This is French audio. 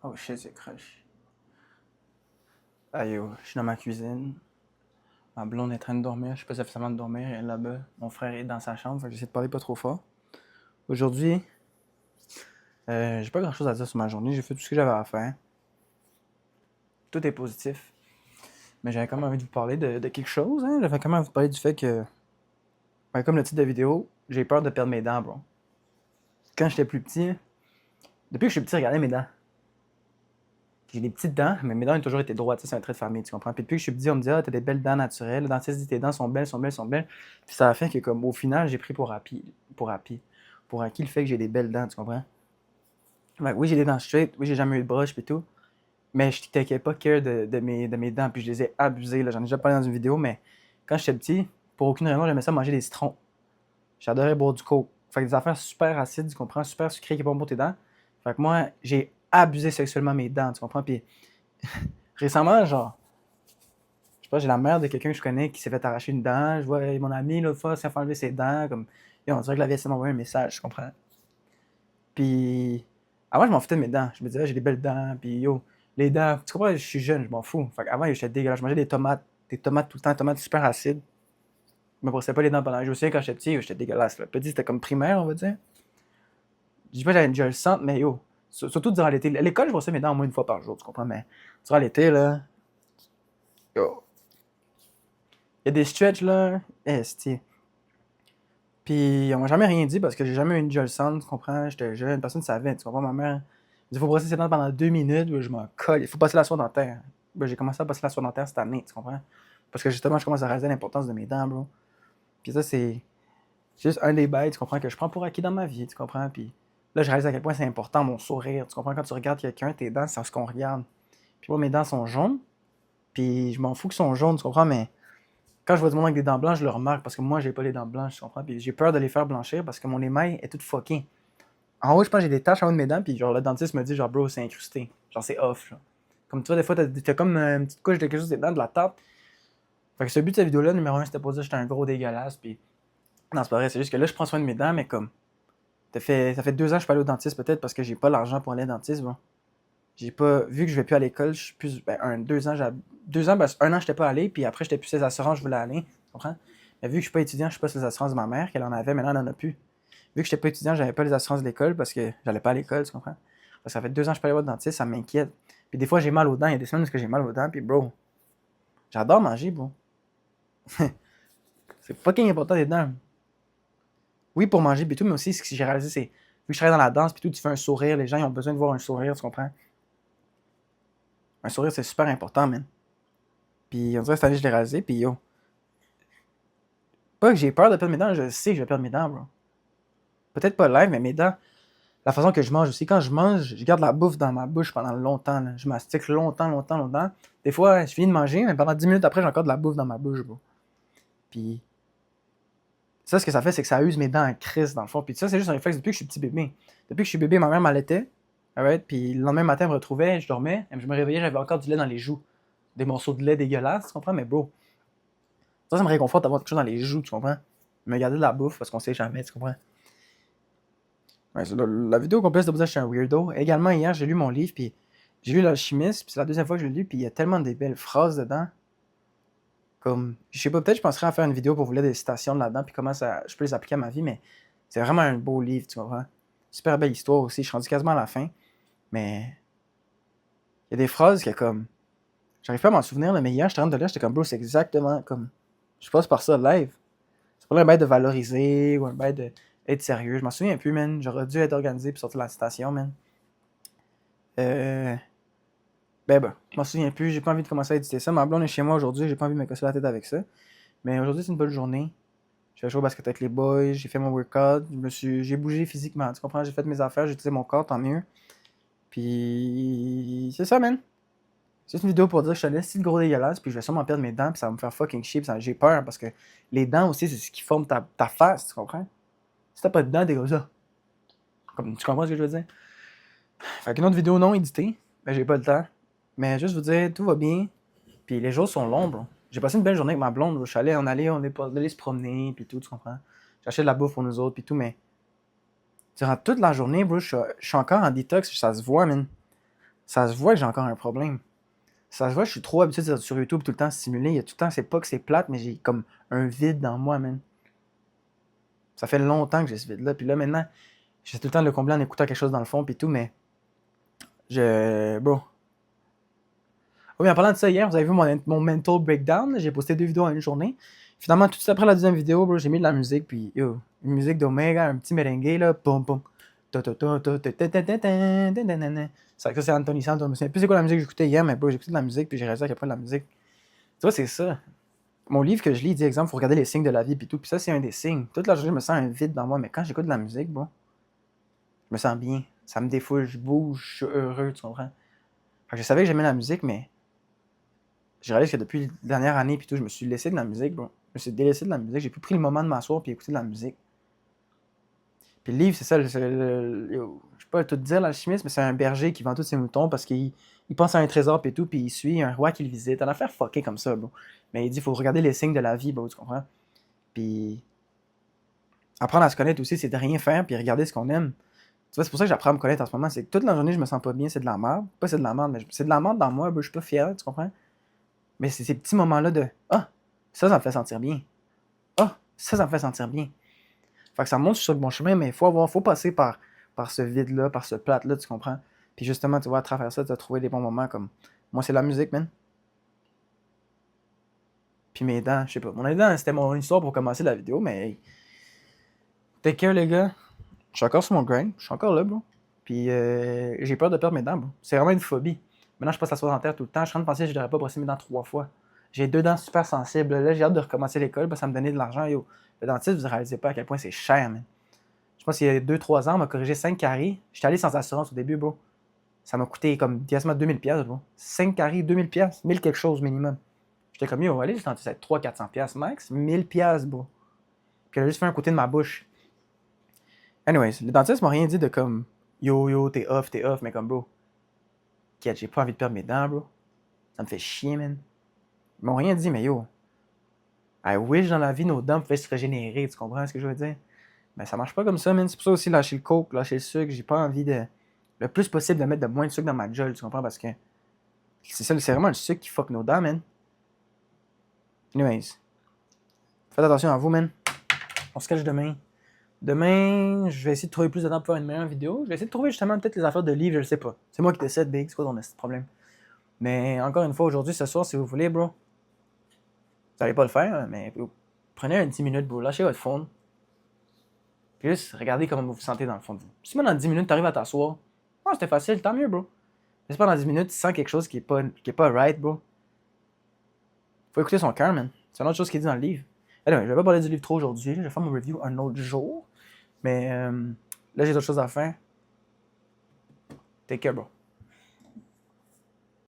Oh shit, c'est crush. Ah yo, je suis dans ma cuisine. Ma blonde est en train de dormir. Je suis pas suffisamment de dormir. Elle est là-bas. Mon frère est dans sa chambre. Fait que j'essaie de parler pas trop fort. Aujourd'hui, j'ai pas grand chose à dire sur ma journée. J'ai fait tout ce que j'avais à faire. Tout est positif. Mais j'avais quand même envie de vous parler de quelque chose. Hein? J'avais quand même envie de parler du fait que, ben, comme le titre de vidéo, j'ai peur de perdre mes dents, bro. Quand j'étais plus petit, depuis que je suis petit, regardez mes dents. J'ai des petites dents, mais mes dents ont toujours été droites. C'est un trait de famille, tu comprends? Puis depuis que je suis petit, on me dit, ah, t'as des belles dents naturelles. Le dentiste dit, tes dents sont belles, sont belles, sont belles. Puis ça a fait que, comme, au final, j'ai pris pour acquis le fait que j'ai des belles dents, tu comprends? Ouais, oui, j'ai des dents straight. Oui, j'ai jamais eu de broche, puis tout. Mais je t'inquiète pas care de mes dents, puis je les ai abusées. Là. J'en ai déjà parlé dans une vidéo, mais quand j'étais petit, pour aucune raison, j'aimais ça manger des citrons. J'adorais boire du coke. Fait que des affaires super acides, tu comprends? Super sucrées qui vont pour tes dents. Fait que moi, j'ai abusé sexuellement mes dents, tu comprends? Puis récemment, genre, je sais pas, j'ai la mère de quelqu'un que je connais qui s'est fait arracher une dent. Je vois mon ami, l'autre fois, s'est fait enlever ses dents. Comme, et on dirait que la vieille m'a envoyé un message, tu comprends? Puis, avant, je m'en foutais de mes dents. Je me disais, ah, j'ai des belles dents. Puis, yo, les dents, tu comprends, je suis jeune, je m'en fous. Fait qu'avant, j'étais dégueulasse. Je mangeais des tomates tout le temps, tomates super acides. Je me brossais pas les dents pendant. Je me souviens quand j'étais petit, j'étais dégueulasse. Là. Petit, c'était comme primaire, on va dire. Je dis pas que j'avais déjà le centre, mais yo, surtout durant l'été. À l'école, je brossais mes dents au moins une fois par jour, tu comprends? Mais durant l'été, là, yo, il y a des stretches, là, esti. Puis, on m'a jamais rien dit parce que j'ai jamais eu une gel sang, tu comprends? J'étais jeune, personne ne savait, tu comprends? Ma mère, il faut brosser ses dents pendant 2 minutes, je m'en colle, il faut passer la soie dentaire. Ben, j'ai commencé à passer la soie dentaire cette année, tu comprends? Parce que justement, je commence à réaliser l'importance de mes dents, bro. Puis ça, c'est juste un des bails, tu comprends, que je prends pour acquis dans ma vie, tu comprends? Puis là, je réalise à quel point c'est important, mon sourire, tu comprends? Quand tu regardes quelqu'un, tes dents, c'est ce qu'on regarde. Puis moi, mes dents sont jaunes, puis je m'en fous qu'ils sont jaunes, tu comprends? Mais quand je vois du monde avec des dents blanches, je le remarque parce que moi, j'ai pas les dents blanches, tu comprends? Puis j'ai peur de les faire blanchir parce que mon émail est tout fucké. En haut, je pense que j'ai des taches en haut de mes dents, puis genre, le dentiste me dit, genre, bro, c'est incrusté. Genre, c'est off, genre. Comme tu vois, des fois, t'as comme une petite couche de quelque chose des dents, de la tarte. Fait que ce but de cette vidéo-là, numéro un, c'était pour dire que j'étais un gros dégueulasse, puis. Non, c'est pas vrai, c'est juste que là, je prends soin de mes dents, mais comme. Ça fait 2 ans que je suis pas allé au dentiste, peut-être parce que j'ai pas l'argent pour aller au dentiste, bon. J'ai pas. Vu que je vais plus à l'école, je suis plus. Ben, 2 ans, 2 ans, ben, 1 an, j'étais pas allé, puis après, j'étais plus les assurances, je voulais aller. Tu comprends? Mais vu que je suis pas étudiant, je suis pas sur les assurances de ma mère, qu'elle en avait, maintenant, elle en a plus. Vu que j'étais pas étudiant, j'avais pas les assurances de l'école parce que j'allais pas à l'école, tu comprends? Parce que ça fait 2 ans que je suis pas allé voir le dentiste, ça m'inquiète. Puis des fois, j'ai mal aux dents. Il y a des semaines où j'ai mal aux dents, puis bro, j'adore manger, bro. C'est fucking important les dents. Oui, pour manger, puis tout, mais aussi, ce que j'ai réalisé, c'est, vu que je travaille dans la danse, puis tout, tu fais un sourire, les gens, ils ont besoin de voir un sourire, tu comprends? Un sourire, c'est super important, man. Puis on dirait que cette année, je l'ai réalisé, puis yo. Pas que j'ai peur de perdre mes dents, je sais que je vais perdre mes dents, bro. Peut-être pas live, mais mes dents, la façon que je mange aussi. Quand je mange, je garde la bouffe dans ma bouche pendant longtemps. Là. Je mastique longtemps, longtemps, longtemps. Des fois, je finis de manger, mais pendant 10 minutes après, j'ai encore de la bouffe dans ma bouche, bro. Puis ça, ce que ça fait, c'est que ça use mes dents en crise, dans le fond. Puis ça, c'est juste un réflexe depuis que je suis petit bébé. Depuis que je suis bébé, ma mère m'allaitait. Alright? Puis le lendemain matin, elle me retrouvait, je dormais, je me réveillais, j'avais encore du lait dans les joues. Des morceaux de lait dégueulasses, tu comprends? Mais bro, ça me réconforte d'avoir quelque chose dans les joues, tu comprends? Me garder de la bouffe parce qu'on sait jamais, tu comprends? Ouais, la vidéo complète, c'est pour ça que je suis un weirdo. Également, hier, j'ai lu mon livre, puis j'ai lu L'Alchimiste, puis c'est la deuxième fois que je le lis, puis il y a tellement de belles phrases dedans. Comme, je sais pas, peut-être je penserais à faire une vidéo pour vous lire des citations là-dedans, puis comment je peux les appliquer à ma vie, mais c'est vraiment un beau livre, tu comprends? Super belle histoire aussi, je suis rendu quasiment à la fin, mais il y a des phrases que comme, j'arrive pas à m'en souvenir, là, mais hier, j'étais en train de lire, j'étais comme, bro, c'est exactement comme, je passe par ça live. C'est pas un bail de valoriser, ou un bail d'être sérieux, je m'en souviens plus, man, j'aurais dû être organisé pour sortir la citation, man. Euh... Ben, je m'en souviens plus, j'ai pas envie de commencer à éditer ça. Ma blonde est chez moi aujourd'hui, j'ai pas envie de me casser la tête avec ça. Mais aujourd'hui, c'est une bonne journée. J'ai joué au basket avec les boys, j'ai fait mon workout, j'ai bougé physiquement, tu comprends? J'ai fait mes affaires, j'ai utilisé mon corps, tant mieux. Puis, c'est ça, man. C'est juste une vidéo pour dire que je suis un esti de gros dégueulasse, puis je vais sûrement perdre mes dents, puis ça va me faire fucking chier, puis j'ai peur, parce que les dents aussi, c'est ce qui forme ta face, tu comprends? Si t'as pas de dents, t'es comme ça. Tu comprends ce que je veux dire? Fait qu'une autre vidéo non éditée, ben j'ai pas le temps. Mais juste vous dire, tout va bien. Puis les jours sont longs, bro. J'ai passé une belle journée avec ma blonde, bro. Je suis allé, on est pas allé se promener, puis tout, tu comprends? J'ai acheté de la bouffe pour nous autres, puis tout, mais durant toute la journée, bro, je suis encore en détox, ça se voit, man. Ça se voit que j'ai encore un problème. Ça se voit, je suis trop habitué d'être sur YouTube tout le temps stimulé. Il y a tout le temps, c'est pas que c'est plate, mais j'ai comme un vide dans moi, man. Ça fait longtemps que j'ai ce vide-là. Puis là, maintenant, j'essaie tout le temps de le combler en écoutant quelque chose dans le fond, puis tout, mais bon. Oui, en parlant de ça, hier, vous avez vu mon mental breakdown. J'ai posté 2 vidéos en une journée. Finalement, tout de suite après la deuxième vidéo, bro, j'ai mis de la musique, puis yo, une musique d'Omega, un petit merengue, là, pom pom. C'est vrai que ça, c'est Anthony Santos. Je me souviens plus c'est quoi la musique que j'écoutais hier, mais bro, j'écoutais de la musique, puis j'ai réalisé à quel point de la musique. Tu vois, c'est ça. Mon livre que je lis, il dit, exemple, faut regarder les signes de la vie, puis tout. Puis ça, c'est un des signes. Toute la journée, je me sens un vide dans moi, mais quand j'écoute de la musique, bon, je me sens bien. Ça me défoule, je bouge, je suis heureux, tu comprends? Fait que je savais que j'aimais la musique, mais j'ai réalisé que depuis la dernière année, puis tout, je me suis laissé de la musique, bro. Je me suis délaissé de la musique. J'ai plus pris le moment de m'asseoir puis écouter de la musique. Puis le livre, c'est ça, je peux pas tout dire, l'alchimiste, mais c'est un berger qui vend tous ses moutons parce qu'il pense à un trésor et tout, puis il suit un roi qui le visite. Un affaire fuckée comme ça, bro. Mais il dit, il faut regarder les signes de la vie, bro, tu comprends? Puis apprendre à se connaître aussi, c'est de rien faire puis regarder ce qu'on aime. Tu vois, c'est pour ça que j'apprends à me connaître en ce moment. C'est que toute la journée, je me sens pas bien, c'est de la merde. Pas c'est de la merde, mais c'est de la merde dans moi, bro, je suis pas fier, tu comprends? Mais c'est ces petits moments-là de ah, ça me fait sentir bien. Ah, ça me fait sentir bien. Fait que ça me montre sur le bon chemin, mais il faut passer par ce vide-là, par ce plate-là, tu comprends? Puis justement, tu vois, à travers ça, tu as trouvé des bons moments comme. Moi, c'est la musique, man. Puis mes dents, je sais pas. Mon dents, c'était mon histoire pour commencer la vidéo, mais hey, take care, les gars. Je suis encore sur mon grind. Je suis encore là, bro. Puis j'ai peur de perdre mes dents, bro. C'est vraiment une phobie. Maintenant, je passe à soie dentaire tout le temps. Je suis en train de penser que je devrais pas brosser mes dents 3 fois. J'ai 2 dents super sensibles. Là, j'ai hâte de recommencer l'école parce que ça me donnait de l'argent. Yo, le dentiste, vous ne réalisez pas à quel point c'est cher, man. Je pense qu'il y a 2-3 ans, on m'a corrigé 5 caries. J'étais allé sans assurance au début, bro. Ça m'a coûté comme quasiment 2000$, bro. 5 caries, 2000$. 1000 quelque chose minimum. J'étais comme, yo, allez, le dentiste, c'est 300-400$ max. 1000$, bro. Puis elle a juste fait un côté de ma bouche. Anyways, le dentiste m'a rien dit de comme, yo, t'es off, mais comme, bro. J'ai pas envie de perdre mes dents, bro. Ça me fait chier, man. Ils m'ont rien dit, mais yo. I wish dans la vie, nos dents pouvaient se régénérer, tu comprends ce que je veux dire? Mais ça marche pas comme ça, man. C'est pour ça aussi, lâcher le coke, lâcher le sucre, j'ai pas envie de. Le plus possible de mettre de moins de sucre dans ma gueule, tu comprends? Parce que c'est ça, c'est vraiment le sucre qui fuck nos dents, man. Anyways. Faites attention à vous, man. On se cache demain. Demain, je vais essayer de trouver plus de temps pour faire une meilleure vidéo. Je vais essayer de trouver justement peut-être les affaires de livres, je sais pas. C'est moi qui décide, Big. C'est quoi ton problème? Mais encore une fois, aujourd'hui, ce soir, si vous voulez, bro. Vous n'allez pas le faire, mais prenez un 10 minutes, bro. Lâchez votre phone. Puis juste, regardez comment vous vous sentez dans le fond de vous. Si même dans 10 minutes, t'arrives à t'asseoir, oh, c'était facile, tant mieux, bro. Mais si pas dans 10 minutes, tu sens quelque chose qui est pas right, bro. Faut écouter son cœur, man. C'est une autre chose qui est dit dans le livre. Anyway, je vais pas parler du livre trop aujourd'hui. Je vais faire mon review un autre jour. Mais là, j'ai d'autres choses à faire. Take care, bro.